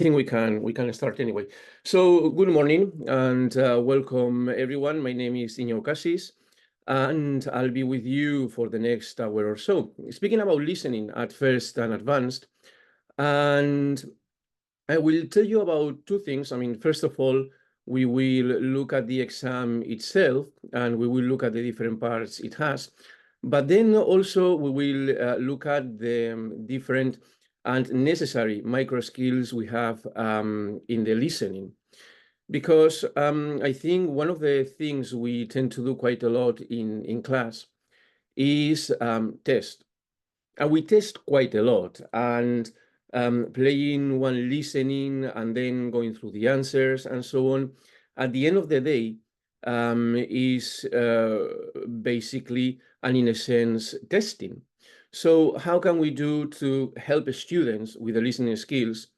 think we can start anyway. So good morning and welcome everyone. My name is Iñigo Casis, and I'll be with you for the next hour or so, speaking about listening at first and advanced. And I will tell you about two things. I mean, first of all, we will look at the exam itself and we will look at the different parts it has. But then also we will look at the different and necessary micro skills we have in the listening. Because I think one of the things we tend to do quite a lot in class is test. And we test quite a lot. And playing one listening and then going through the answers and so on. At the end of the day, is basically and in a sense testing. So how can we do to help students with the listening skills,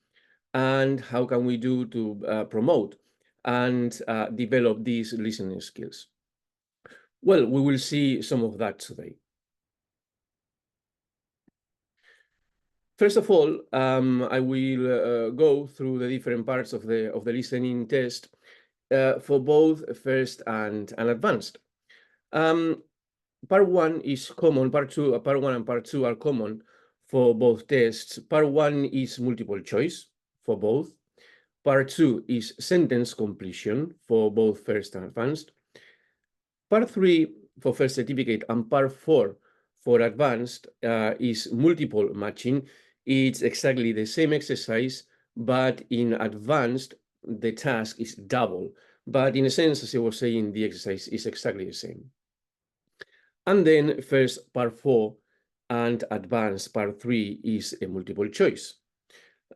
and how can we do to promote and develop these listening skills? Well, we will see some of that today. First of all, I will go through the different parts of the listening test for both first and advanced. Part one is common. Part one and part two are common for both tests. Part one is multiple choice for both. Part two is sentence completion for both first and advanced. Part three for first certificate and part four for advanced is multiple matching. It's exactly the same exercise, but in advanced, the task is double. But in a sense, as I was saying, the exercise is exactly the same. And then first part four and advanced part three is a multiple choice.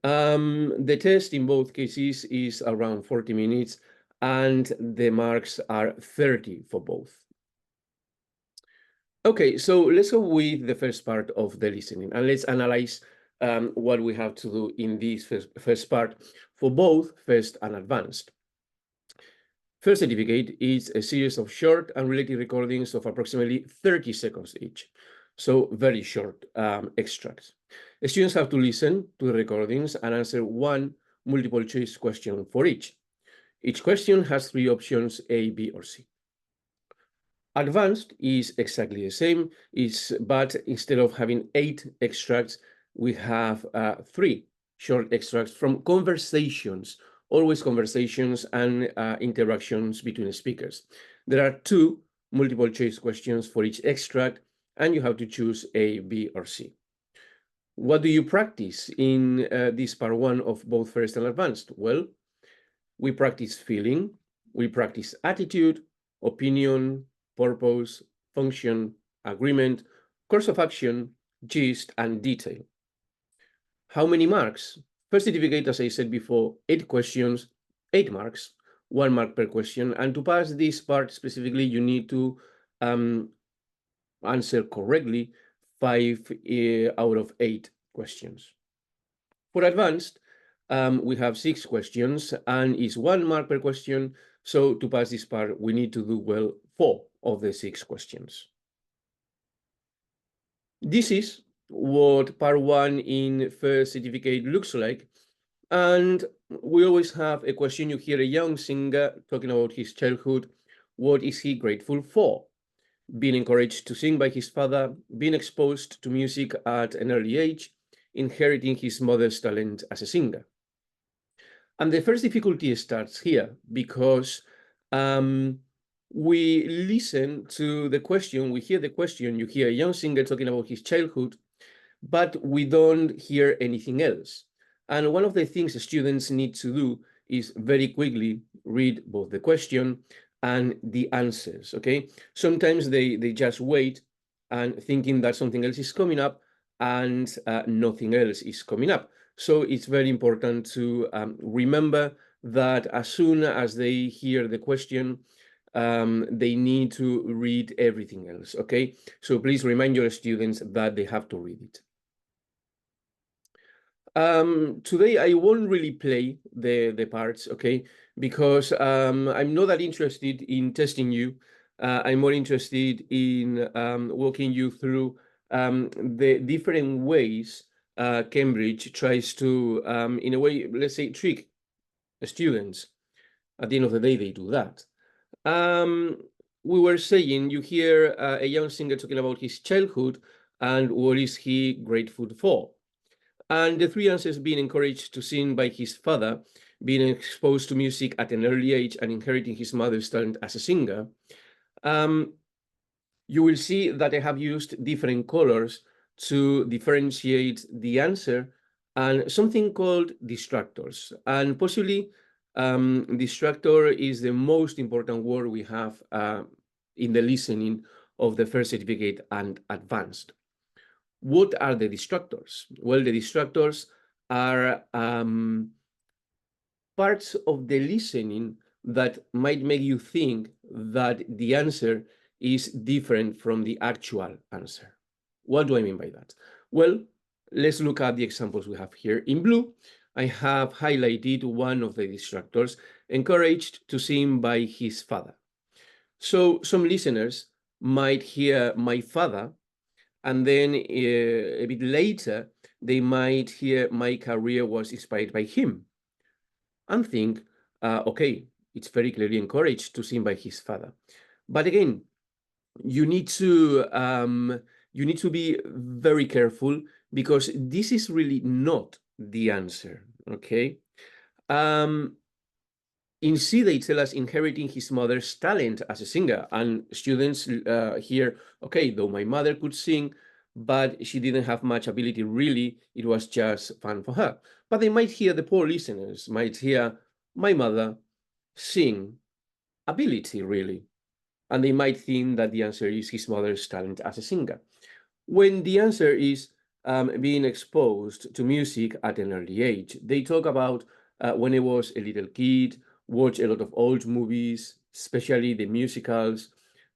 The test in both cases is around 40 minutes and the marks are 30 for both. Okay, so let's go with the first part of the listening and let's analyze what we have to do in this first part for both first and advanced. First certificate is a series of short and related recordings of approximately 30 seconds each. So very short extracts. The students have to listen to the recordings and answer one multiple choice question for each. Each question has three options, A, B, or C. Advanced is exactly the same, but instead of having 8 extracts, we have 3 short extracts from conversations, always conversations and interactions between speakers. There are 2 multiple choice questions for each extract, and you have to choose A, B, or C. What do you practice in this part one of both first and advanced? Well, we practice feeling, we practice attitude, opinion, purpose, function, agreement, course of action, gist, and detail. How many marks? First certificate, as I said before, 8 questions, 8 marks, 1 mark per question. And to pass this part specifically, you need to answer correctly 5 out of 8 questions. For advanced, we have 6 questions and it's 1 mark per question. So to pass this part, we need to do well 4 of the 6 questions. This is what part 1 in first certificate looks like. And we always have a question. You hear a young singer talking about his childhood. What is he grateful for? Being encouraged to sing by his father, being exposed to music at an early age, inheriting his mother's talent as a singer. And the first difficulty starts here because we listen to the question, we hear the question, you hear a young singer talking about his childhood, but we don't hear anything else. And one of the things students need to do is very quickly read both the question and the answers, okay? Sometimes they just wait and thinking that something else is coming up and nothing else is coming up. So it's very important to remember that as soon as they hear the question, they need to read everything else, okay? So please remind your students that they have to read it. Today I won't really play the parts, okay? Because I'm not that interested in testing you. I'm more interested in walking you through the different ways Cambridge tries to, in a way, let's say, trick students. At the end of the day, they do that. We were saying, you hear a young singer talking about his childhood and what is he grateful for. And the three answers: being encouraged to sing by his father, being exposed to music at an early age, and inheriting his mother's talent as a singer. You will see that I have used different colors to differentiate the answer and something called distractors. And possibly distractor is the most important word we have in the listening of the first certificate and advanced. What are the distractors? Well, the distractors are parts of the listening that might make you think that the answer is different from the actual answer. What do I mean by that? Well, let's look at the examples we have here. In blue, I have highlighted one of the distractors, encouraged to sing by his father. So some listeners might hear my father, and then a bit later, they might hear my career was inspired by him and think, okay, it's very clearly encouraged to sing by his father. But again, you need to be very careful, because this is really not the answer. Okay. In C, they tell us inheriting his mother's talent as a singer, and students hear, okay, though my mother could sing, but she didn't have much ability, really, it was just fun for her. But they might hear, the poor listeners might hear, my mother sing ability, really. And they might think that the answer is his mother's talent as a singer, when the answer is being exposed to music at an early age. They talk about when I was a little kid, watch a lot of old movies, especially the musicals,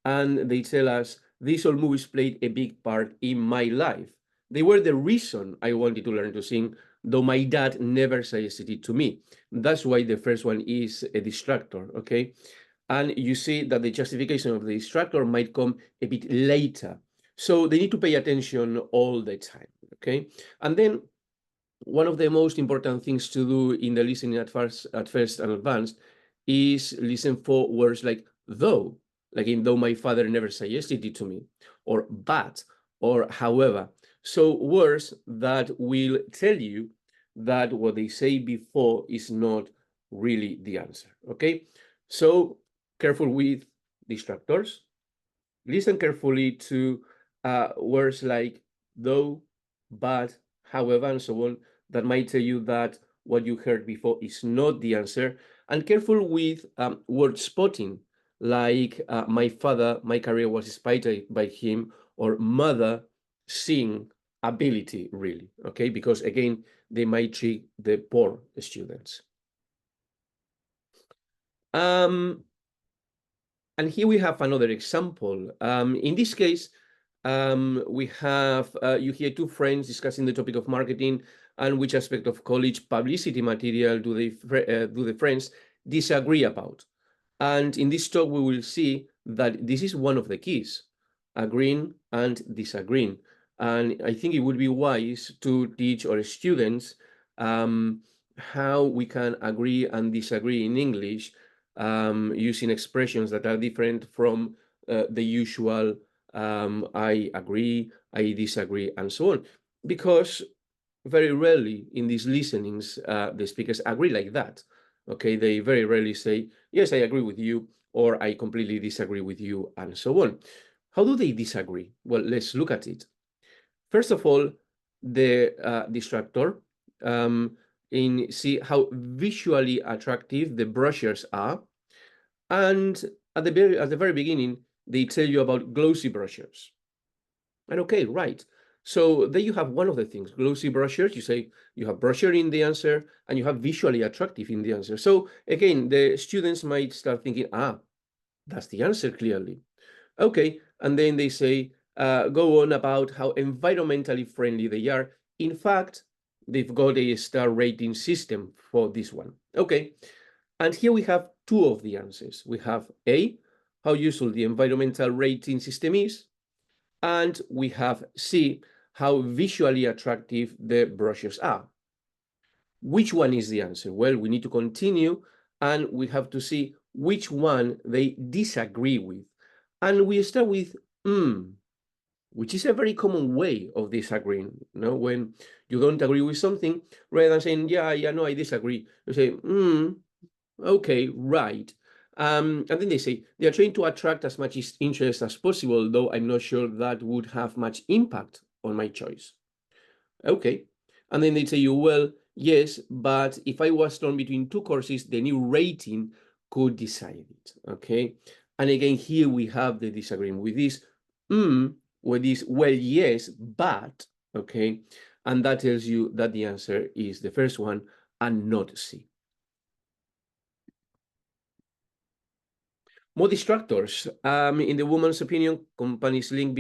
and they tell us these old movies played a big part in my life. They were the reason I wanted to learn to sing, though my dad never suggested it to me. That's why the first one is a distractor, okay? And you see that the justification of the distractor might come a bit later. So they need to pay attention all the time, okay? And then one of the most important things to do in the listening at first and advanced is listen for words like though, like in though my father never suggested it to me, or but, or however. So words that will tell you that what they say before is not really the answer, okay? So careful with distractors. Listen carefully to words like though, but, however, and so on, that might tell you that what you heard before is not the answer. And careful with word spotting, like my father, my career was inspired by him, or mother, sing ability, really, okay? Because again, they might trick the poor students. And here we have another example. In this case, we have, you hear two friends discussing the topic of marketing and which aspect of college publicity material do the friends disagree about. And in this talk, we will see that this is one of the keys, agreeing and disagreeing. And I think it would be wise to teach our students how we can agree and disagree in English, using expressions that are different from the usual I agree, I disagree, and so on. Because very rarely in these listenings, the speakers agree like that. Okay, they very rarely say, yes, I agree with you, or I completely disagree with you, and so on. How do they disagree? Well, let's look at it. First of all, the distractor, see how visually attractive the brochures are. And at the very beginning, they tell you about glossy brochures. And okay, right. So there you have one of the things, glossy brochures. You say you have brochure in the answer and you have visually attractive in the answer. So again, the students might start thinking, that's the answer clearly. Okay, and then they say, go on about how environmentally friendly they are. In fact, they've got a star rating system for this one. Okay, and here we have two of the answers. We have A, how useful the environmental rating system is, and we have C, how visually attractive the brochures are. Which one is the answer? Well, we need to continue and we have to see which one they disagree with. And we start with which is a very common way of disagreeing. You know, when you don't agree with something, rather than saying, yeah, no, I disagree, you say, okay, right. And then they say they are trying to attract as much interest as possible, though I'm not sure that would have much impact on my choice. Okay. And then they say you, well, yes, but if I was torn between two courses, the new rating could decide it. Okay. And again, here we have the disagreement with this, with this, well, yes, but, okay. And that tells you that the answer is the first one and not C. More distractors. In the woman's opinion, companies link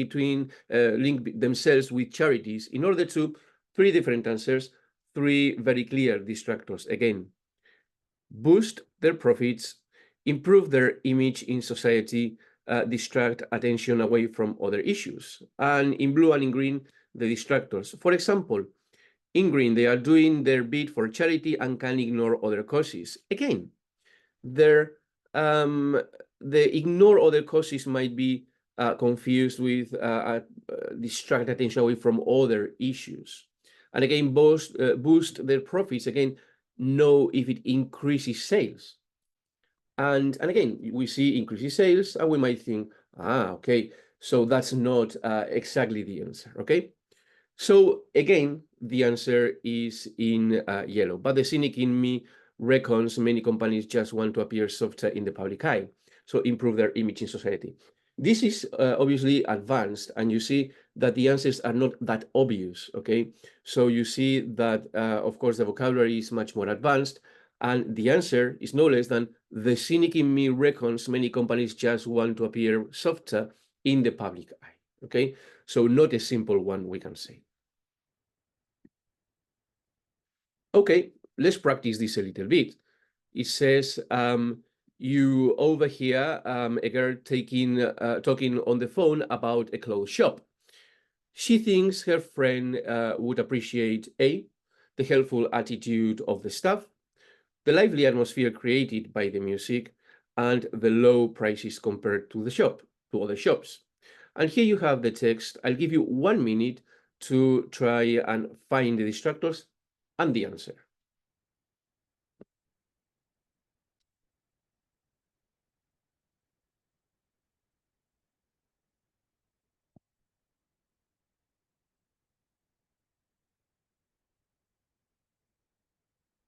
themselves with charities in order to three different answers, three very clear distractors. Again, boost their profits, improve their image in society, distract attention away from other issues. And in blue and in green, the distractors. For example, in green, they are doing their bit for charity and can ignore other causes. Again, their the ignore other causes might be confused with distract attention away from other issues. And again, boost their profits. Again, know if it increases sales. And again, we see increases sales, and we might think, okay, so that's not exactly the answer, okay? So again, the answer is in yellow, but the cynic in me reckons many companies just want to appear softer in the public eye, so improve their image in society. This is obviously advanced, and you see that the answers are not that obvious, okay? So you see that, of course, the vocabulary is much more advanced, and the answer is no less than the cynic in me reckons many companies just want to appear softer in the public eye, okay? So not a simple one, we can say. Okay, let's practice this a little bit. It says you overhear a girl talking on the phone about a clothes shop. She thinks her friend would appreciate A, the helpful attitude of the staff, the lively atmosphere created by the music, and the low prices compared to to other shops. And here you have the text. I'll give you 1 minute to try and find the distractors and the answer.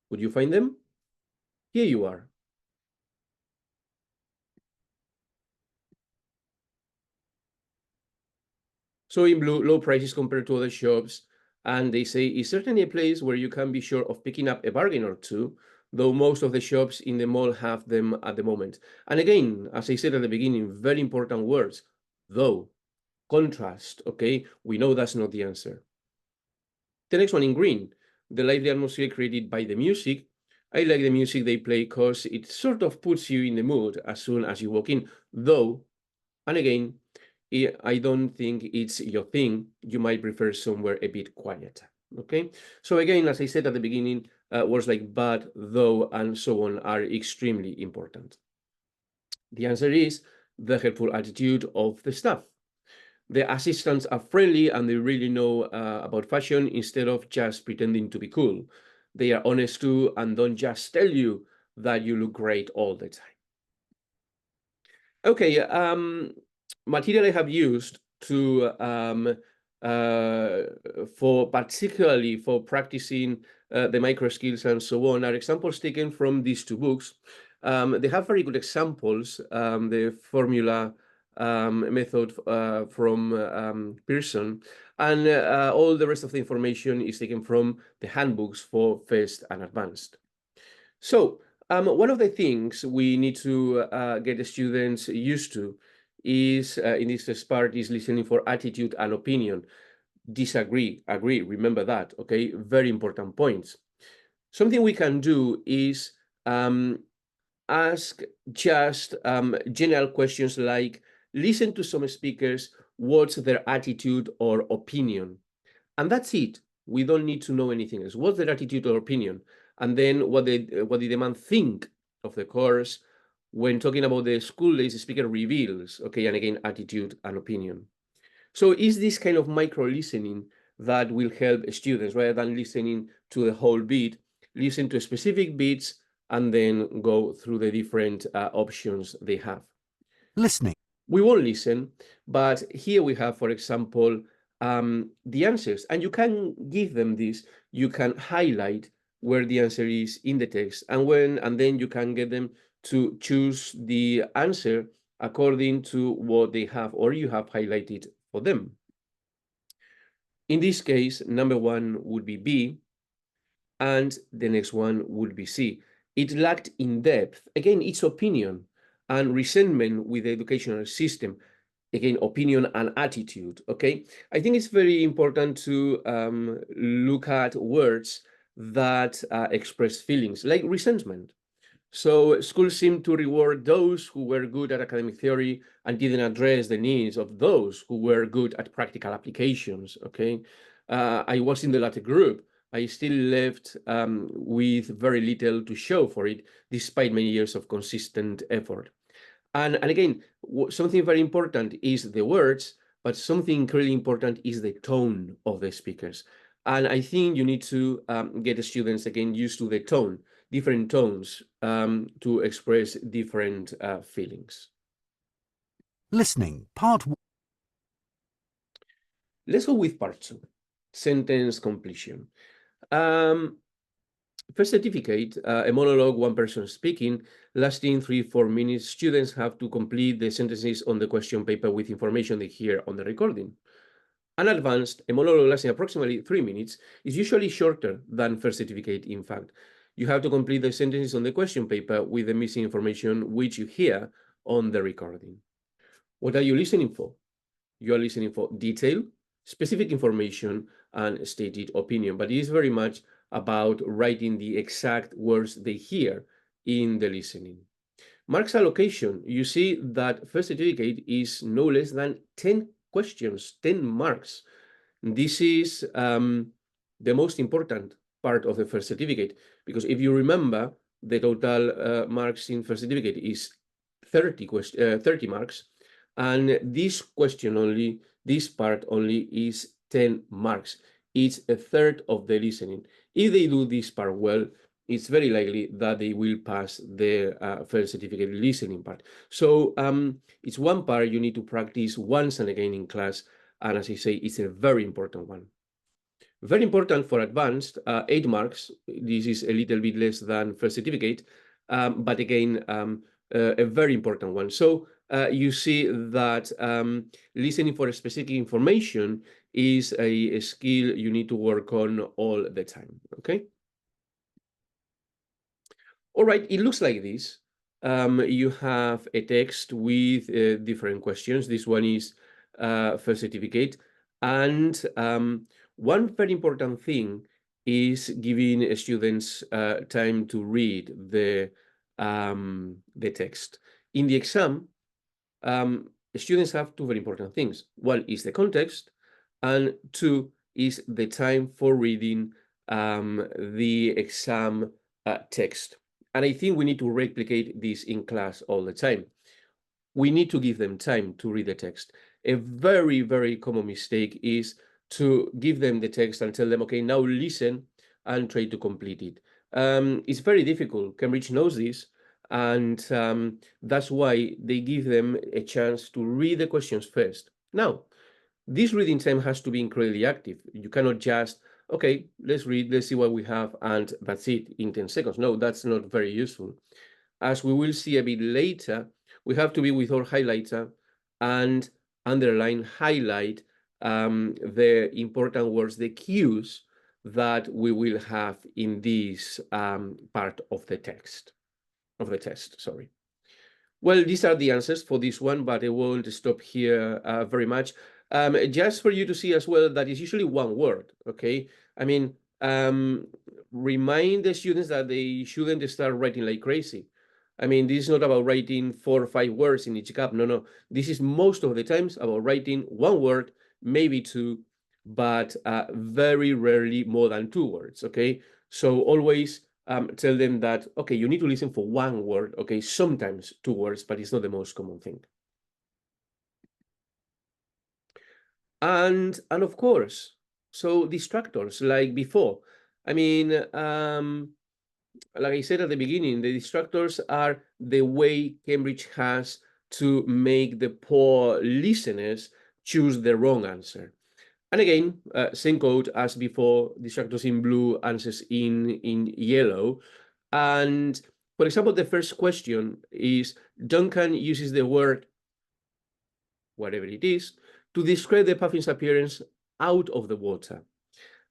Would you find them? Here you are. So in blue, low prices compared to other shops. And they say it's certainly a place where you can be sure of picking up a bargain or two, though most of the shops in the mall have them at the moment. And again, as I said at the beginning, very important words, though, contrast, okay? We know that's not the answer. The next one in green, the lively atmosphere created by the music. I like the music they play because it sort of puts you in the mood as soon as you walk in, though, and again, I don't think it's your thing. You might prefer somewhere a bit quieter, okay? So again, as I said at the beginning, words like but, though, and so on are extremely important. The answer is the helpful attitude of the staff. The assistants are friendly and they really know about fashion instead of just pretending to be cool. They are honest too and don't just tell you that you look great all the time. Okay, material I have used to for particularly for practicing the micro skills and so on are examples taken from these two books. They have very good examples. The formula method from Pearson, and all the rest of the information is taken from the handbooks for first and advanced. So one of the things we need to get the students used to is in this first part is listening for attitude and opinion. Disagree, agree, remember that, okay? Very important points. Something we can do is ask just general questions like, listen to some speakers, what's their attitude or opinion? And that's it. We don't need to know anything else. What's their attitude or opinion? And then what the man think of the course. When talking about the school days, the speaker reveals, okay, and again, attitude and opinion. So is this kind of micro listening that will help students rather than listening to the whole beat, listen to specific beats and then go through the different options they have. Listening. We won't listen, but here we have, for example, the answers, and you can give them this. You can highlight where the answer is in the text, and then you can get them to choose the answer according to what they have or you have highlighted for them. In this case, number one would be B, and the next one would be C. It lacked in depth. Again, its opinion and resentment with the educational system. Again, opinion and attitude, okay? I think it's very important to look at words that express feelings, like resentment. So schools seem to reward those who were good at academic theory and didn't address the needs of those who were good at practical applications, okay? I was in the latter group. I still left with very little to show for it, despite many years of consistent effort. And again, something very important is the words, but something really important is the tone of the speakers. And I think you need to get the students, again, used to the tone, different tones to express different feelings. Listening, part 1. Let's go with part 2, sentence completion. First certificate, a monologue, one person speaking, lasting 3-4 minutes. Students have to complete the sentences on the question paper with information they hear on the recording. An advanced, a monologue lasting approximately 3 minutes, is usually shorter than first certificate, in fact. You have to complete the sentences on the question paper with the missing information which you hear on the recording. What are you listening for? You are listening for detail, specific information, and stated opinion, but it is very much about writing the exact words they hear in the listening. Marks allocation, you see that first certificate is no less than 10 questions, 10 marks. This is the most important part of the first certificate, because if you remember, the total marks in first certificate is 30 marks, and this question only, this part only is 10 marks. It's a third of the listening. If they do this part well, it's very likely that they will pass the first certificate listening part. So it's one part you need to practice once and again in class. And as I say, it's a very important one. Very important for advanced, 8 marks. This is a little bit less than first certificate, but again, a very important one. So you see that listening for specific information is a skill you need to work on all the time, okay? All right, it looks like this. You have a text with different questions. This one is first certificate. And one very important thing is giving students time to read the text. In the exam, students have two very important things. One is the context, and two is the time for reading the exam text. And I think we need to replicate this in class all the time. We need to give them time to read the text. A very, very common mistake is to give them the text and tell them, okay, now listen and try to complete it. It's very difficult. Cambridge knows this. And that's why they give them a chance to read the questions first. Now, this reading time has to be incredibly active. You cannot just, okay, let's read, let's see what we have, and that's it in 10 seconds. No, that's not very useful. As we will see a bit later, we have to be with our highlighter and underline, highlight the important words, the cues that we will have in this part of the text, of the test, sorry. Well, these are the answers for this one, but I won't stop here very much. Just for you to see as well that it's usually one word, okay? I mean, remind the students that they shouldn't start writing like crazy. I mean, this is not about writing 4 or 5 words in each gap. No, no. This is most of the times about writing one word, maybe 2, but very rarely more than 2 words, okay? So always tell them that, okay, you need to listen for 1 word, okay? Sometimes 2 words, but it's not the most common thing. And of course, so distractors like before. I mean, like I said at the beginning, the distractors are the way Cambridge has to make the poor listeners choose the wrong answer. And again, same code as before, distractors in blue, answers in yellow. And for example, the first question is Duncan uses the word, whatever it is, to describe the puffin's appearance out of the water.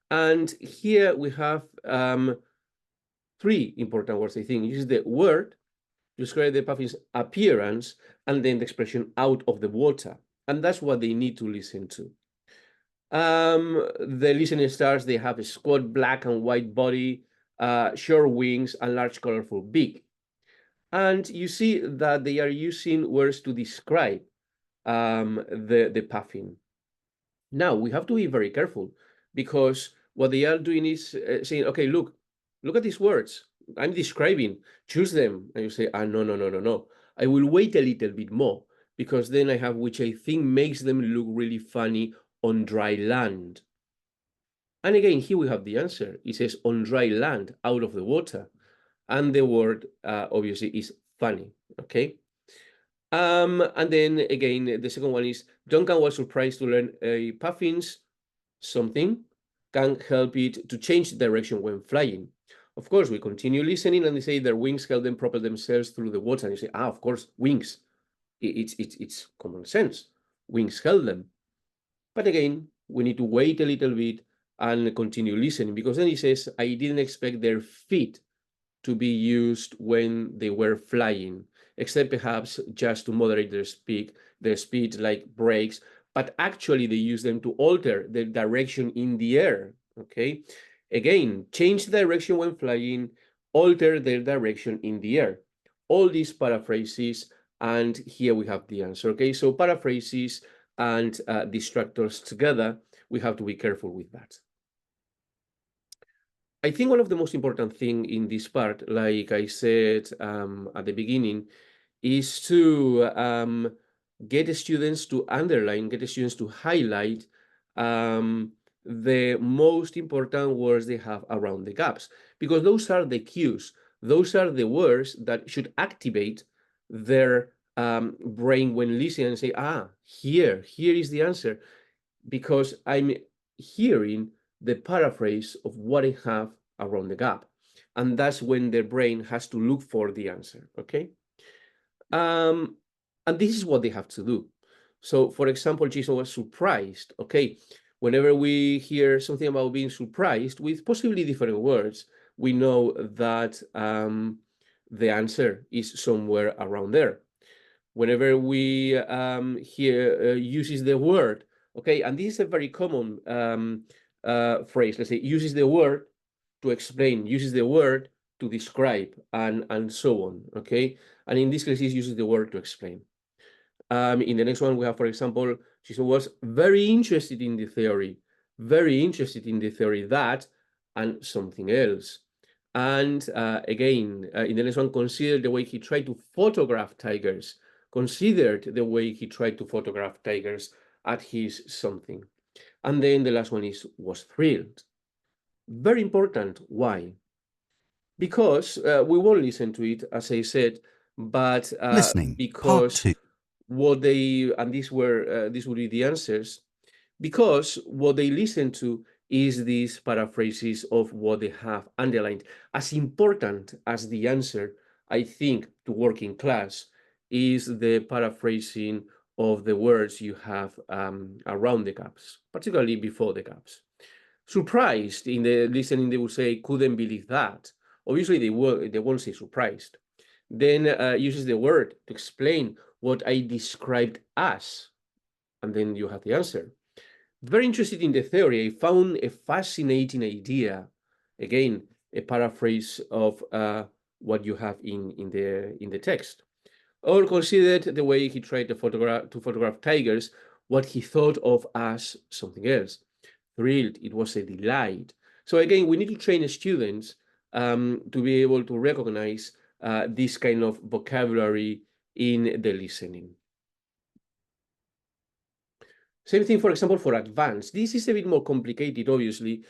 And here we have 3 important words, I think. Use the word to describe the puffin's appearance and then the expression out of the water. And that's what they need to listen to. The listening stars, they have a squat black and white body, short wings, and large colorful beak. And you see that they are using words to describe the puffin. Now, we have to be very careful because what they are doing is saying, okay, look at these words. I'm describing, choose them. And you say, no, no, no, no, no. I will wait a little bit more because then I have, which I think makes them look really funny, on dry land. And again, here we have the answer. It says on dry land, out of the water. And the word obviously is funny, okay? And then again, the second one is Duncan was surprised to learn a puffins something can help it to change direction when flying. Of course, we continue listening and they say their wings help them propel themselves through the water. And you say, of course, wings. It's common sense. Wings help them. But again, we need to wait a little bit and continue listening because then he says, I didn't expect their feet to be used when they were flying, except perhaps just to moderate their speed like brakes, but actually they use them to alter the direction in the air, okay? Again, change direction when flying, alter their direction in the air. All these paraphrases, and here we have the answer, okay? So paraphrases and distractors together, we have to be careful with that. I think one of the most important thing in this part, like I said at the beginning, is to get students to underline, get students to highlight the most important words they have around the gaps, because those are the cues. Those are the words that should activate their brain when listening and say, here is the answer, because I'm hearing the paraphrase of what I have around the gap. And that's when the brain has to look for the answer, okay? And this is what they have to do. So, for example, Jason was surprised, okay? Whenever we hear something about being surprised with possibly different words, we know that the answer is somewhere around there. Whenever we hear uses the word, okay, and this is a very common phrase, let's say, uses the word to explain, uses the word to describe, and so on, okay? And in this case, it uses the word to explain. In the next one, we have, for example, she was very interested in the theory, that, and something else. And again, in the next one, consider the way he tried to photograph tigers, considered the way he tried to photograph tigers at his something. And then the last one is was thrilled. Very important. Why? Because we won't listen to it, as I said, but Listening. Part because 2. what they, and these would be the answers, because what they listen to is these paraphrases of what they have underlined. As important as the answer, I think, to working class is the paraphrasing of the words you have around the gaps, particularly before the gaps. Surprised, in the listening, they will say, couldn't believe that. Obviously, they won't say surprised. Then uses the word to explain what I described as, and then you have the answer. Very interested in the theory. I found a fascinating idea. Again, a paraphrase of what you have in the text. Or considered the way he tried to photograph tigers, what he thought of as something else. thrilled, it was a delight. So again, we need to train students to be able to recognize this kind of vocabulary in the listening. Same thing, for example, for advanced. This is a bit more complicated, obviously,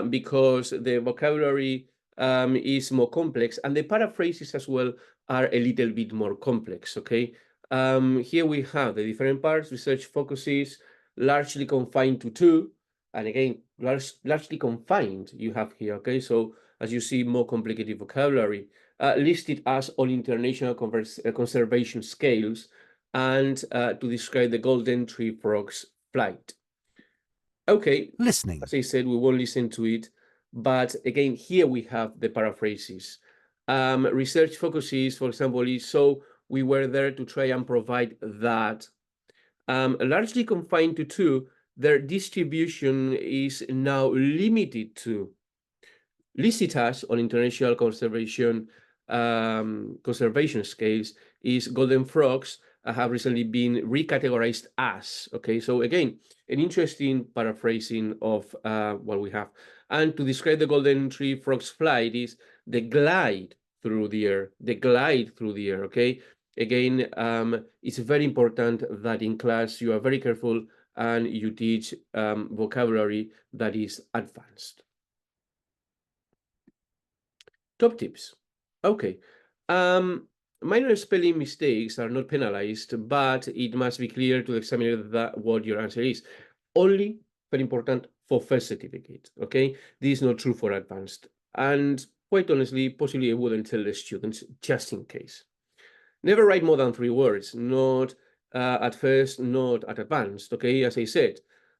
because the vocabulary is more complex, and the paraphrases as well are a little bit more complex, okay? Here we have the different parts. Research focuses largely confined to two, and again, largely confined you have here, okay? So as you see, more complicated vocabulary listed as on international conservation scales, and to describe the golden tree frog's flight. Okay, Listening. as I said, we won't listen to it, but again, here we have the paraphrases. Research focuses, for example, is so we were there to try and provide that. Largely confined to two, their distribution is now limited to. Listed as on international conservation scales is golden frogs have recently been recategorized as. Okay, so again, an interesting paraphrasing of what we have. And to describe the golden tree frog's flight is the glide through the air, the glide through the air. Okay, again, it's very important that in class you are very careful and you teach vocabulary that is advanced. Top tips. Okay. Minor spelling mistakes are not penalized, but it must be clear to the examiner that what your answer is. Only very important for first certificate. Okay. This is not true for advanced. And quite honestly, possibly I wouldn't tell the students just in case. Never write more than 3 words, not at first, not at advanced. Okay. As I said,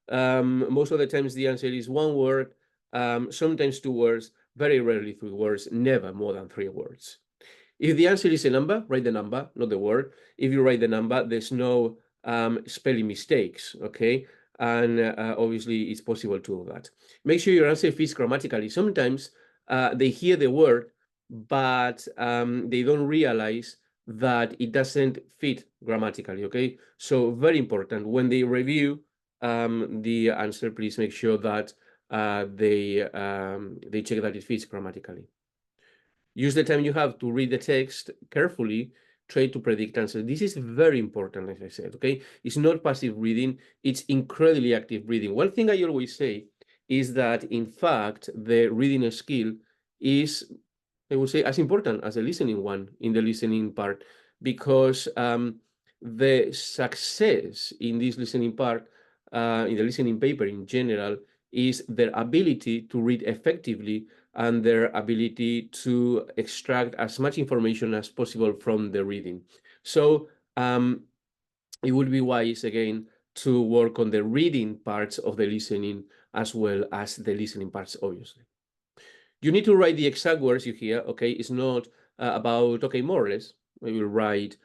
most of the times the answer is 1 word, sometimes 2 words, very rarely 3 words, never more than 3 words. If the answer is a number, write the number, not the word. If you write the number, there's no spelling mistakes, okay? And obviously, it's possible to do that. Make sure your answer fits grammatically. Sometimes they hear the word, but they don't realize that it doesn't fit grammatically, okay? So very important. When they review the answer, please make sure that they check that it fits grammatically. Use the time you have to read the text carefully, try to predict answers. This is very important, as I said, okay? It's not passive reading, it's incredibly active reading. One thing I always say is that, in fact, the reading skill is, I would say, as important as the listening one in the listening part, because the success in this listening part, in the listening paper in general, is their ability to read effectively and their ability to extract as much information as possible from the reading. So it would be wise, again, to work on the reading parts of the listening as well as the listening parts, obviously. You need to write the exact words you hear, okay? It's not about, okay, more or less. We will write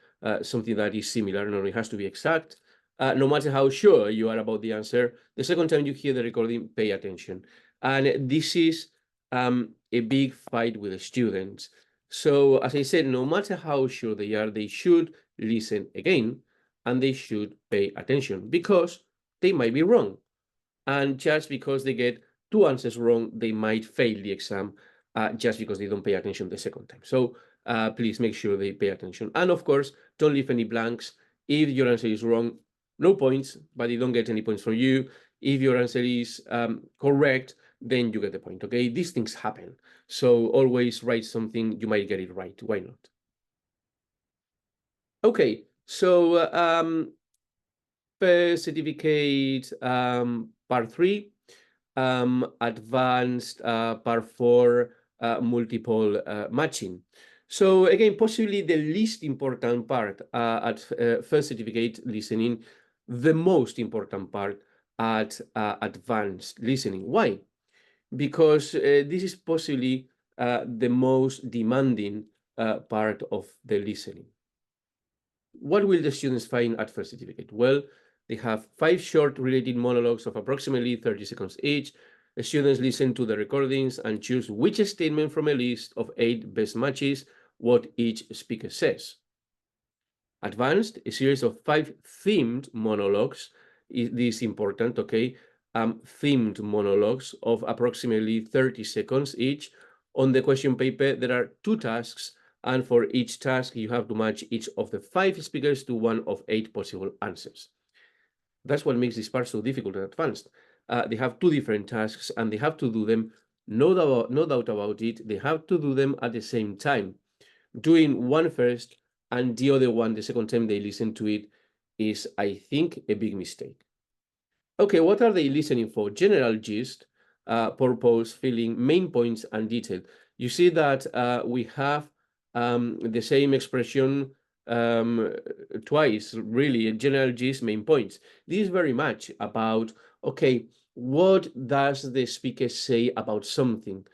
something that is similar. No, it has to be exact. No matter how sure you are about the answer, the second time you hear the recording, pay attention. And this is a big fight with the students. So as I said, no matter how sure they are, they should listen again and they should pay attention because they might be wrong. And just because they get 2 answers wrong, they might fail the exam just because they don't pay attention the second time. So please make sure they pay attention. And of course, don't leave any blanks. If your answer is wrong, no points, but you don't get any points from you. If your answer is correct, then you get the point, okay? These things happen. So always write something, you might get it right. Why not? Okay, so first certificate, part 3, advanced part 4, multiple matching. So again, possibly the least important part at first certificate listening, the most important part at advanced listening. Why? Because this is possibly the most demanding part of the listening. What will the students find at first certificate? Well, they have 5 short related monologues of approximately 30 seconds each. The students listen to the recordings and choose which statement from a list of 8 best matches what each speaker says. Advanced, a series of 5 themed monologues. This is important, okay? themed monologues of approximately 30 seconds each. On the question paper, there are 2 tasks, and for each task, you have to match each of the 5 speakers to one of 8 possible answers. That's what makes this part so difficult and advanced. They have 2 different tasks, and they have to do them, no doubt about it, they have to do them at the same time. Doing one first and the other one the second time they listen to it is, I think, a big mistake. Okay, what are they listening for? General gist, purpose, feeling, main points, and detail. You see that we have the same expression twice, really, general gist, main points. This is very much about, okay, what does the speaker say about something?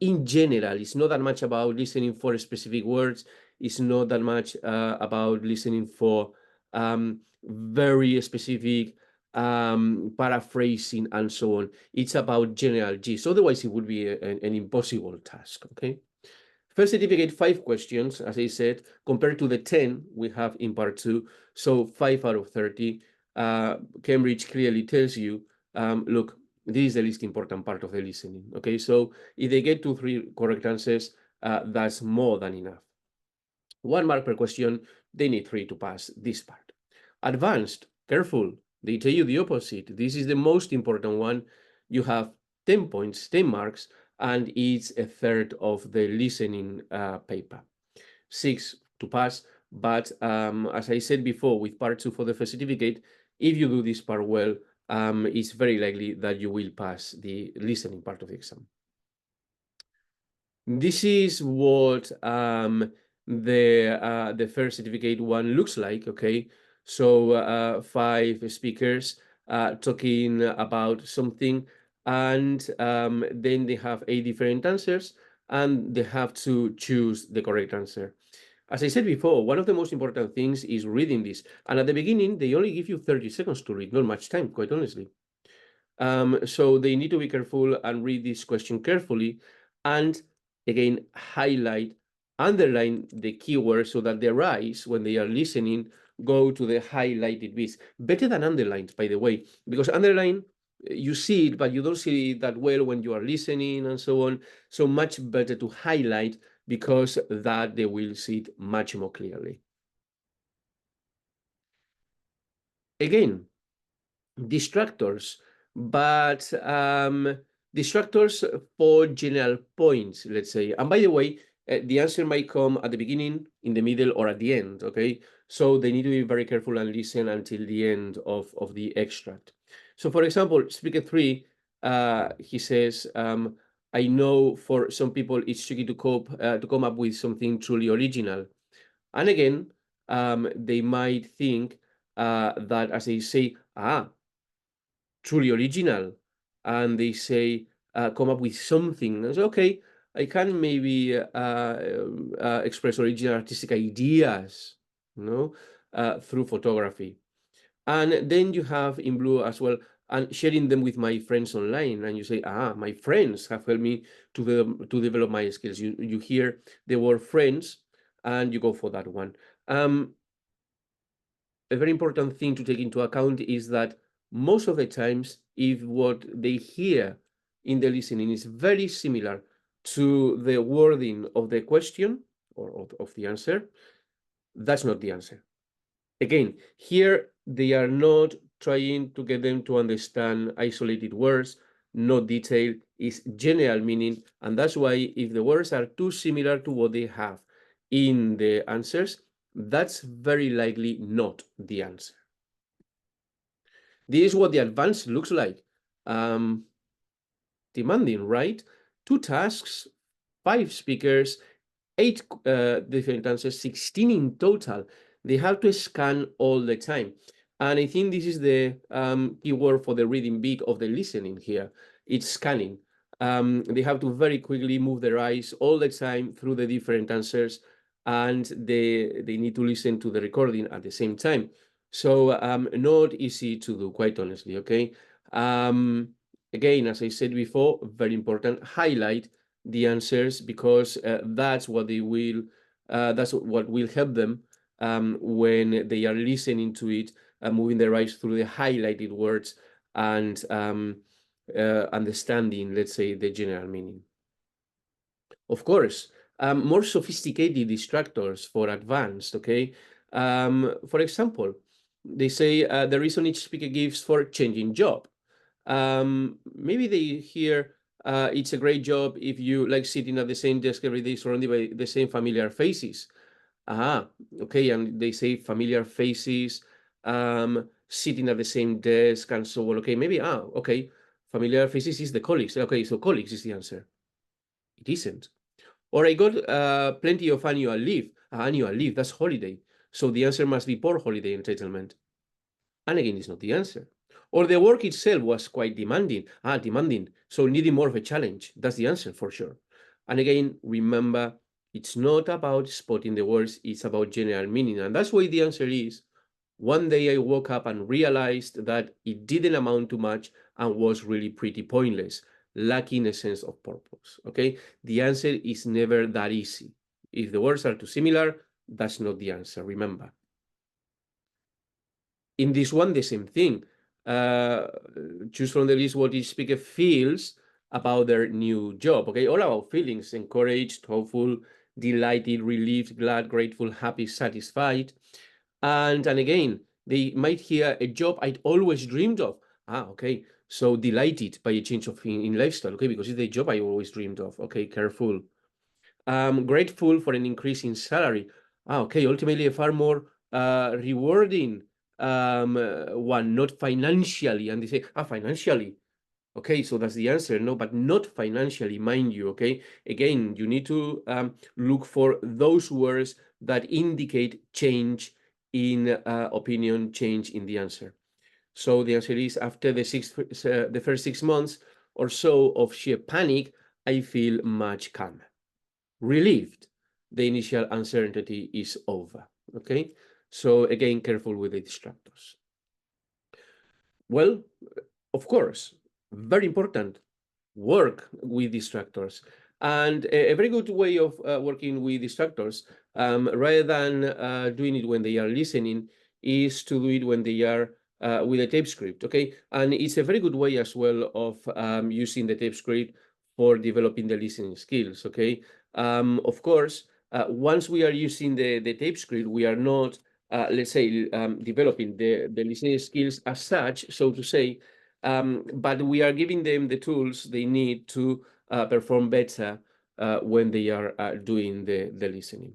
In general, it's not that much about listening for specific words. It's not that much about listening for very specific paraphrasing and so on. It's about general gist. Otherwise, it would be an impossible task, okay? First certificate, 5 questions, as I said, compared to the 10 we have in part 2. So 5 out of 30. Cambridge clearly tells you, look, this is the least important part of the listening, okay? So if they get 2-3 correct answers, that's more than enough. 1 mark per question, they need 3 to pass this part. Advanced, careful, they tell you the opposite. This is the most important one. You have 10 points, 10 marks, and it's a third of the listening paper. 6 to pass, but as I said before, with part 2 for the first certificate, if you do this part well, it's very likely that you will pass the listening part of the exam. This is what the first certificate one looks like, okay? So 5 speakers talking about something, and then they have 8 different answers, and they have to choose the correct answer. As I said before, one of the most important things is reading this. And at the beginning, they only give you 30 seconds to read, not much time, quite honestly. So they need to be careful and read this question carefully, and again, highlight, underline the keywords so that their eyes, when they are listening, go to the highlighted bits. Better than underlined, by the way, because underline, you see it, but you don't see it that well when you are listening and so on. So much better to highlight, because that they will see it much more clearly. Again, distractors, but distractors for general points, let's say. And by the way, the answer might come at the beginning, in the middle, or at the end, okay? So they need to be very careful and listen until the end of the extract. So for example, speaker 3, he says, I know for some people it's tricky to come up with something truly original. And again, they might think that as they say, truly original, and they say, come up with something. I say, okay, I can maybe express original artistic ideas, through photography. And then you have in blue as well, and sharing them with my friends online. And you say, my friends have helped me to develop my skills. You hear the word friends, and you go for that one. A very important thing to take into account is that most of the times, if what they hear in the listening is very similar to the wording of the question or of the answer, that's not the answer. Again, here they are not trying to get them to understand isolated words, no detail, is general meaning, and that's why if the words are too similar to what they have in the answers, that's very likely not the answer. This is what the advanced looks like. Demanding, right? 2 tasks, 5 speakers, 8 different answers, 16 in total. They have to scan all the time. And I think this is the keyword for the reading bit of the listening here. It's scanning. They have to very quickly move their eyes all the time through the different answers, and they need to listen to the recording at the same time. So not easy to do, quite honestly, okay? Again, as I said before, very important, highlight the answers, because that's what they will, that's what will help them when they are listening to it, moving their eyes through the highlighted words, and understanding, let's say, the general meaning. Of course, more sophisticated distractors for advanced, okay? For example, they say the reason each speaker gives for changing job. Maybe they hear it's a great job if you like sitting at the same desk every day surrounded by the same familiar faces. Okay, and they say familiar faces, sitting at the same desk and so on. Okay, maybe, okay, familiar faces is the colleagues. Okay, so colleagues is the answer. It isn't. Or I got plenty of annual leave. Annual leave, that's holiday. So the answer must be poor holiday entitlement. And again, it's not the answer. Or the work itself was quite demanding. Demanding. So needing more of a challenge. That's the answer for sure. And again, remember, it's not about spotting the words, it's about general meaning. And that's why the answer is, one day I woke up and realized that it didn't amount to much and was really pretty pointless, lacking a sense of purpose. Okay, the answer is never that easy. If the words are too similar, that's not the answer, remember. In this one, the same thing. Choose from the list what each speaker feels about their new job. Okay, all about feelings: encouraged, hopeful, delighted, relieved, glad, grateful, happy, satisfied. And again, they might hear a job I'd always dreamed of. Okay, so delighted by a change of in lifestyle. Okay, because it's the job I always dreamed of. Okay, careful. Grateful for an increase in salary. Okay, ultimately a far more rewarding one, not financially. And they say, financially. Okay, so that's the answer. No, but not financially, mind you. Okay, again, you need to look for those words that indicate change in opinion, change in the answer. So the answer is, after the first 6 months or so of sheer panic, I feel much calmer, relieved. The initial uncertainty is over. Okay, so again, careful with the distractors. Well, of course, very important, work with distractors. And a very good way of working with distractors, rather than doing it when they are listening, is to do it when they are with a tape script, okay? And it's a very good way as well of using the tape script for developing the listening skills, okay? Of course, once we are using the tape script, we are not, let's say, developing the listening skills as such, so to say, but we are giving them the tools they need to perform better when they are doing the listening.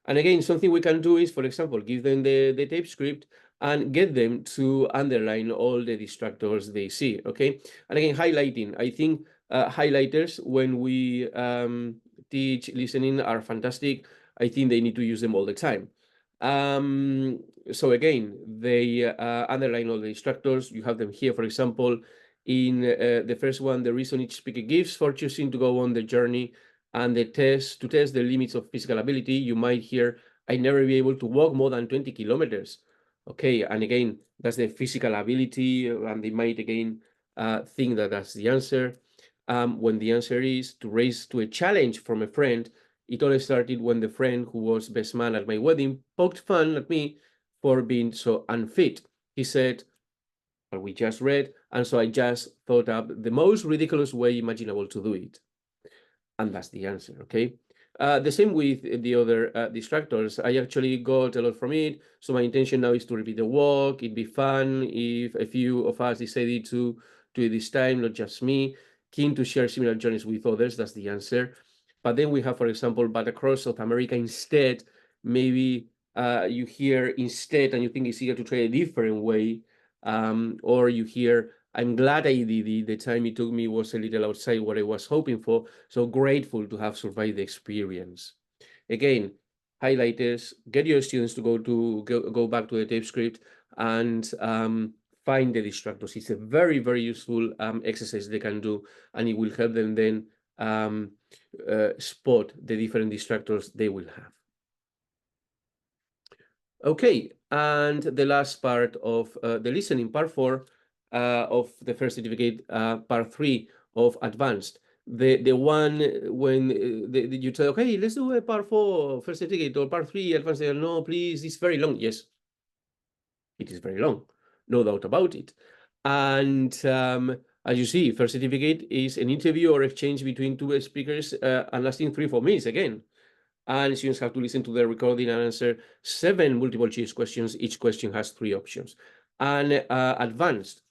And again, something we can do is, for example, give them the tape script and get them to underline all the distractors they see, okay? And again, highlighting. I think highlighters, when we teach listening, are fantastic. I think they need to use them all the time. So again, they underline all the distractors. You have them here, for example, in the first one, the reason each speaker gives for choosing to go on the journey, and the test to test the limits of physical ability. You might hear, I never be able to walk more than 20 kilometers. Okay, and again, that's the physical ability, and they might again think that that's the answer. When the answer is to raise to a challenge from a friend. It all started when the friend who was best man at my wedding poked fun at me for being so unfit. He said, what we just read, and so I just thought up the most ridiculous way imaginable to do it. And that's the answer, okay? The same with the other distractors. I actually got a lot from it, so my intention now is to repeat the walk. It'd be fun if a few of us decided to do it this time, not just me. Keen to share similar journeys with others, that's the answer. But then we have, for example, but across South America instead. Maybe you hear instead and you think it's easier to try a different way. Or you hear, I'm glad I did it. The time it took me was a little outside what I was hoping for. So grateful to have survived the experience. Again, highlighters, get your students to go back to the tape script and find the distractors. It's a very, very useful exercise they can do, and it will help them then spot the different distractors they will have. Okay, and the last part of the listening, part 4 of the first certificate, part 3 of advanced. The one when you tell, okay, let's do a part 4 first certificate or part 3 advanced. No, please, it's very long. Yes, it is very long, no doubt about it. And as you see, first certificate is an interview or exchange between two speakers and lasting 3-4 minutes again. And students have to listen to the recording and answer 7 multiple choice questions. Each question has 3 options. And advanced,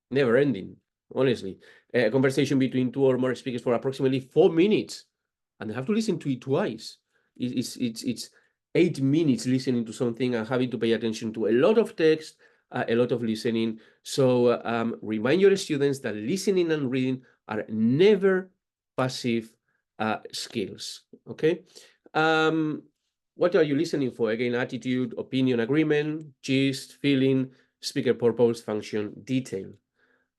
never ending, honestly. A conversation between 2 or more speakers for approximately 4 minutes. And they have to listen to it twice. It's 8 minutes listening to something and having to pay attention to a lot of text, a lot of listening. So remind your students that listening and reading are never passive skills, okay? What are you listening for? Again, attitude, opinion, agreement, gist, feeling, speaker purpose, function, detail.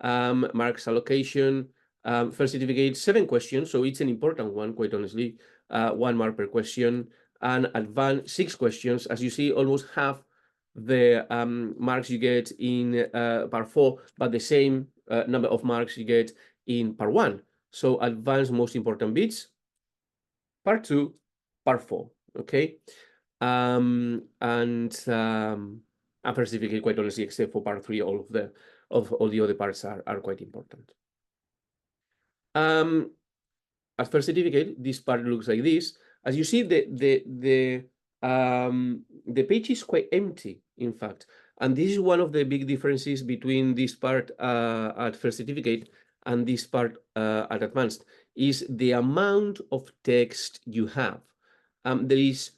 Marks allocation, first certificate, 7 questions, so it's an important one, quite honestly, 1 mark per question, and advanced 6 questions. As you see, almost half the marks you get in part 4, but the same number of marks you get in part 1. So advanced most important bits, part 2, part 4, okay? And a first certificate, quite honestly, except for part 3, all the other parts are quite important. At first certificate, this part looks like this. As you see, the page is quite empty, in fact. And this is one of the big differences between this part at first certificate and this part at advanced, is the amount of text you have. There is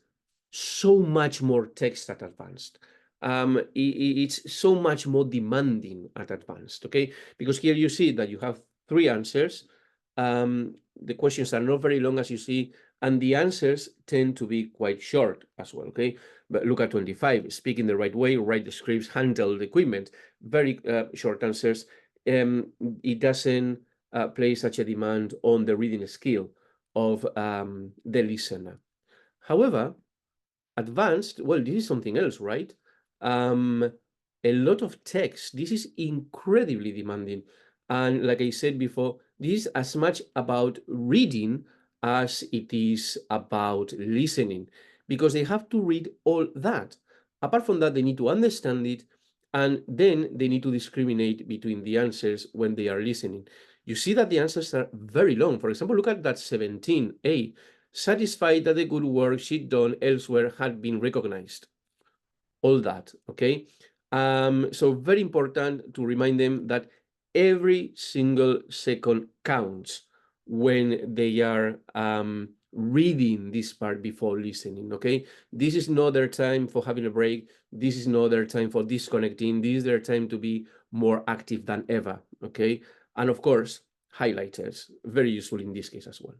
so much more text at advanced. It's so much more demanding at advanced, okay? Because here you see that you have 3 answers. The questions are not very long, as you see, and the answers tend to be quite short as well, okay? But look at 25, speak in the right way, write the scripts, handle the equipment, very short answers. It doesn't place such a demand on the reading skill of the listener. However, advanced, well, this is something else, right? A lot of text. This is incredibly demanding. And like I said before, this is as much about reading as it is about listening, because they have to read all that. Apart from that, they need to understand it, and then they need to discriminate between the answers when they are listening. You see that the answers are very long. For example, look at that 17A. Satisfied that the good work she'd done elsewhere had been recognized. All that, okay? So very important to remind them that every single second counts when they are reading this part before listening, okay? This is not their time for having a break. This is not their time for disconnecting. This is their time to be more active than ever, okay? And of course, highlighters, very useful in this case as well.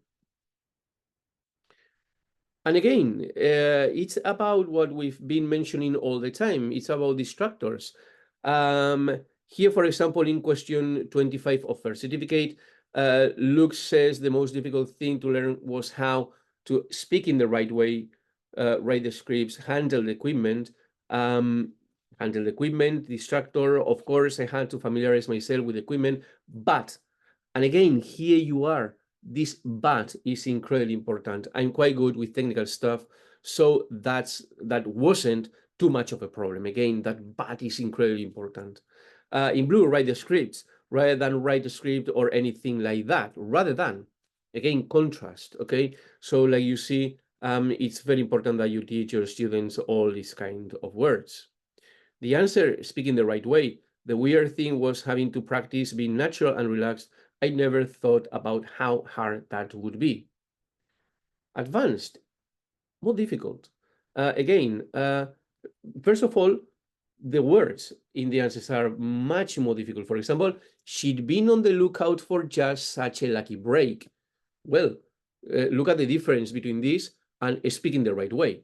And again, it's about what we've been mentioning all the time. It's about distractors. Here, for example, in question 25 of first certificate, Luke says the most difficult thing to learn was how to speak in the right way, write the scripts, handle the equipment, distractor. Of course, I had to familiarize myself with equipment, but, and again, here you are. This but is incredibly important. I'm quite good with technical stuff, so that wasn't too much of a problem. Again, that but is incredibly important. In blue, write the scripts rather than write the script or anything like that. Rather than, again, contrast. Okay, so like you see, it's very important that you teach your students all these kind of words. The answer, speaking the right way. The weird thing was having to practice being natural and relaxed. I never thought about how hard that would be. Advanced, more difficult. Again, first of all, the words in the answers are much more difficult. For example, she'd been on the lookout for just such a lucky break. Well, look at the difference between this and speaking the right way.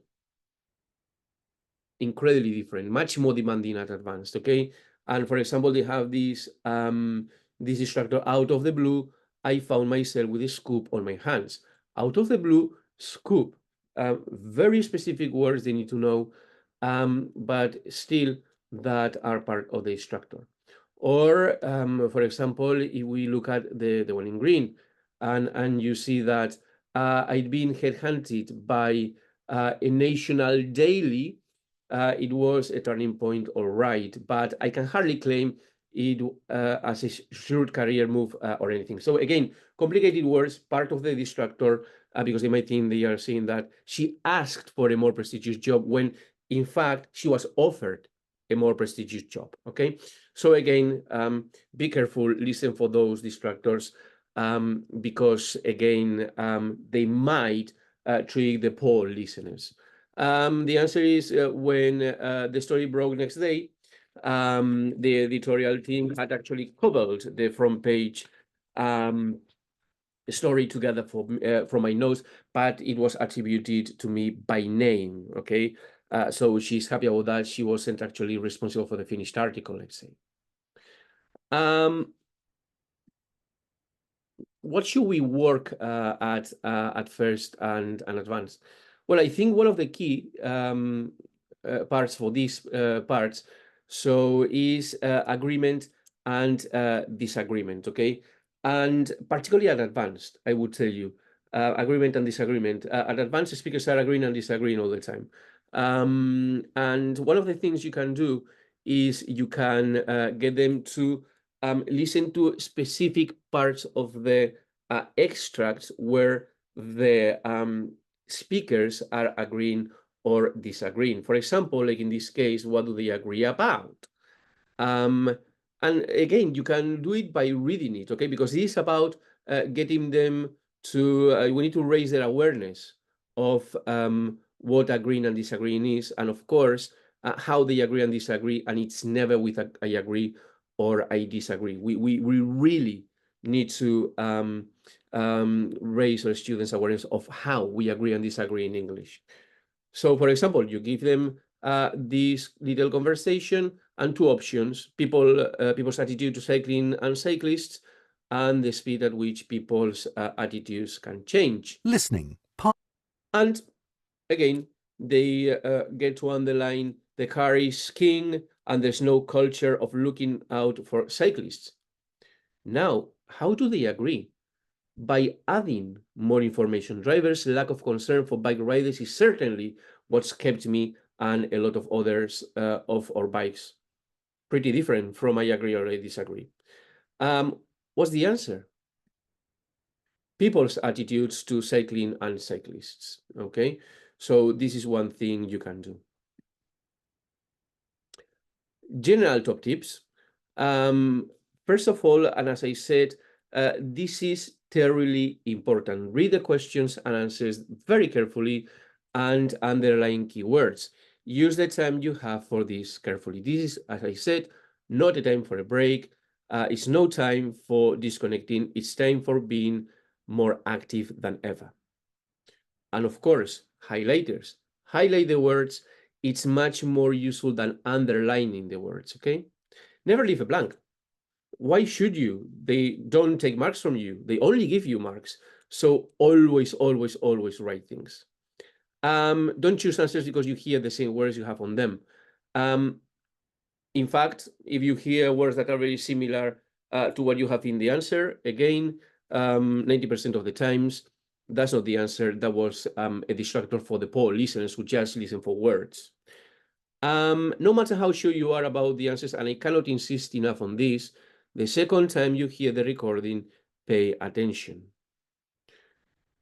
Incredibly different, much more demanding at advanced, okay? And for example, they have this distractor. Out of the blue, I found myself with a scoop on my hands. Out of the blue, scoop. Very specific words they need to know, but still that are part of the distractor. Or, for example, if we look at the one in green, and you see that I'd been headhunted by a national daily. It was a turning point, all right, but I can hardly claim it as a short career move or anything. So again, complicated words, part of the distractor, because they might think they are saying that she asked for a more prestigious job when in fact she was offered a more prestigious job. Okay, so again, be careful, listen for those distractors, because again, they might trick the poor listeners. The answer is when the story broke next day, the editorial team had actually cobbled the front page story together from my notes, but it was attributed to me by name. Okay, so she's happy about that. She wasn't actually responsible for the finished article, let's say. What should we work at first and advanced? Well, I think one of the key parts for these parts is agreement and disagreement, okay? And particularly at advanced, I would tell you, agreement and disagreement. At advanced, speakers are agreeing and disagreeing all the time. And one of the things you can do is you can get them to listen to specific parts of the extracts where the speakers are agreeing or disagreeing. For example, like in this case, what do they agree about? And again, you can do it by reading it, okay? Because it is about getting them to, we need to raise their awareness of what agreeing and disagreeing is, and of course, how they agree and disagree, and it's never with a, I agree or I disagree. We really need to raise our students' awareness of how we agree and disagree in English. So, for example, you give them this little conversation and two options: people's attitude to cycling and cyclists, and the speed at which people's attitudes can change. Listening. And again, they get to underline the car is king and there's no culture of looking out for cyclists. Now, how do they agree? By adding more information. Drivers' lack of concern for bike riders is certainly what's kept me and a lot of others off our bikes. Pretty different from I agree or I disagree. What's the answer? People's attitudes to cycling and cyclists, okay? So this is one thing you can do. General top tips. First of all, and as I said, this is terribly important. Read the questions and answers very carefully and underline keywords. Use the time you have for this carefully. This is, as I said, not a time for a break. It's no time for disconnecting. It's time for being more active than ever. And of course, highlighters. Highlight the words. It's much more useful than underlining the words, okay? Never leave a blank. Why should you? They don't take marks from you. They only give you marks. So always, always, always write things. Don't choose answers because you hear the same words you have on them. In fact, if you hear words that are very similar to what you have in the answer, again, 90% of the times, that's not the answer. That was a distractor for the poor listeners who just listen for words. No matter how sure you are about the answers, and I cannot insist enough on this, the second time you hear the recording, pay attention.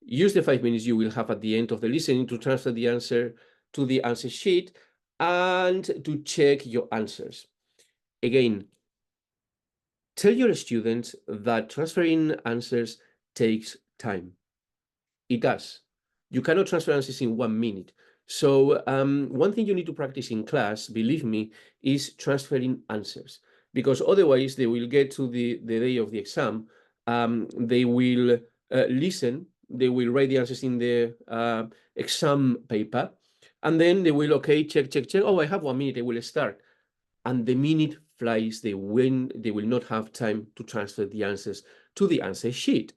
Use the 5 minutes you will have at the end of the listening to transfer the answer to the answer sheet and to check your answers. Again, tell your students that transferring answers takes time. It does. You cannot transfer answers in 1 minute. So one thing you need to practice in class, believe me, is transferring answers, because otherwise they will get to the day of the exam, they will listen, they will write the answers in the exam paper, and then they will, okay, check, oh, I have 1 minute, I will start. And the minute flies, they will not have time to transfer the answers to the answer sheet.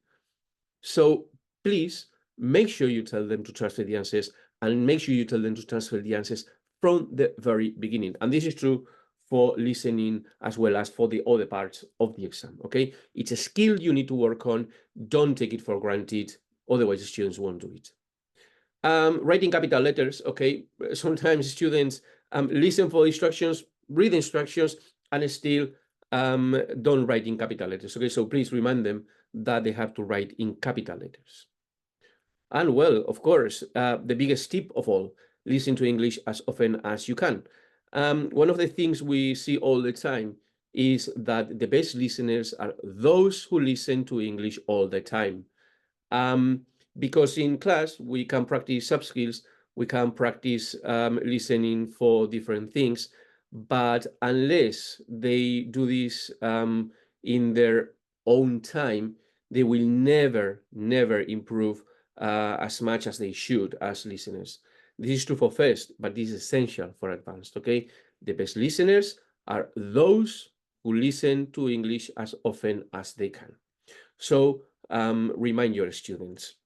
So please, make sure you tell them to transfer the answers, and make sure you tell them to transfer the answers from the very beginning. And this is true for listening as well as for the other parts of the exam, okay? It's a skill you need to work on. Don't take it for granted, otherwise the students won't do it. Writing capital letters, okay? Sometimes students listen for instructions, read instructions, and still don't write in capital letters. Okay, so please remind them that they have to write in capital letters. And well, of course, the biggest tip of all, listen to English as often as you can. One of the things we see all the time is that the best listeners are those who listen to English all the time. Because in class, we can practice soft skills, we can practice listening for different things, but unless they do this in their own time, they will never, never improve as much as they should as listeners. This is true for first, but this is essential for advanced, okay? The best listeners are those who listen to English as often as they can. So remind your students.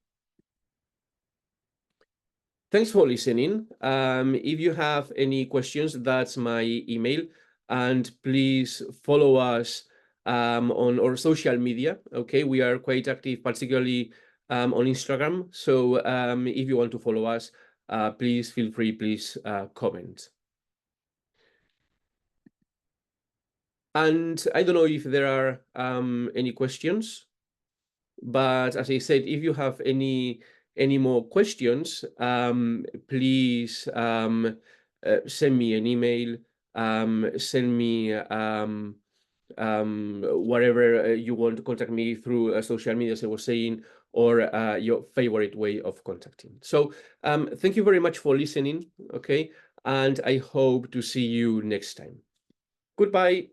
Thanks for listening. If you have any questions, that's my email. And please follow us on our social media. Okay, we are quite active, particularly on Instagram. So if you want to follow us, please feel free, please comment. And I don't know if there are any questions, but as I said, if you have any more questions, please send me an email, send me whatever you want to contact me through social media, as I was saying, or your favorite way of contacting. So thank you very much for listening, okay? And I hope to see you next time. Goodbye.